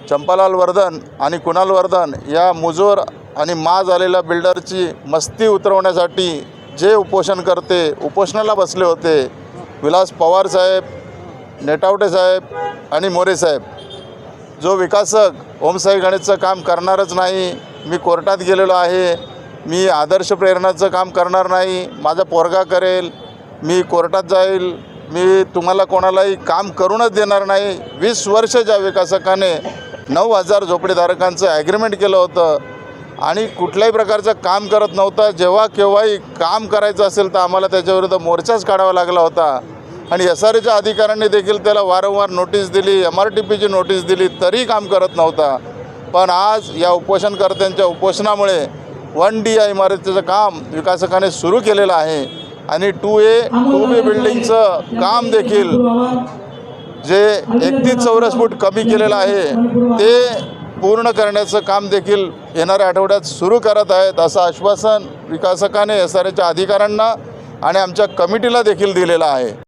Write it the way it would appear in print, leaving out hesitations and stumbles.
चंपालाल वर्धन आणि कुणाल वर्धन या मुजोर आणि माज आलेल्या बिल्डरची मस्ती उतरवण्यासाठी जे उपोषणकर्ते उपोषणाला बसले होते, विलास पवार साहेब, नेटावटे साहेब आणि मोरे साहेब, जो विकासक ओमसाई गणेशचं काम करणारच नाही, मी कोर्टात गेलेलो आहे, मी आदर्श प्रेरणाचं काम करणार नाही, माझा पोरगा करेल, मी कोर्टात जाईल, मी तुम्हाला कोणालाही काम करूनच देणार नाही, 20 वर्ष ज्या विकासकाने 9,000 झोपडीधारकांचं ॲग्रीमेंट केलं होतं आणि कुठल्याही प्रकारचं काम करत नव्हता, जेव्हा केव्हाही काम करायचं असेल तर आम्हाला त्याच्याविरुद्ध मोर्चाच काढावा लागला होता आणि SRAच्या अधिकाऱ्यांनी देखील त्याला वारंवार नोटीस दिली, MRTPची नोटीस दिली, तरी काम करत नव्हता. पण आज या उपोषणकर्त्यांच्या उपोषणामुळे 1D या इमारतीचं काम विकासकाने सुरू केलेलं आहे आणि 2A 2B बिल्डिंगचं काम देखील जे 31 चौरस फूट कमी केलेलं आहे ते पूर्ण करण्याचं काम देखील येणाऱ्या आठवड्यात सुरू करत आहेत, असं आश्वासन विकासकाने SRAच्या अधिकाऱ्यांना आणि आमच्या कमिटीला देखील दिलेलं आहे.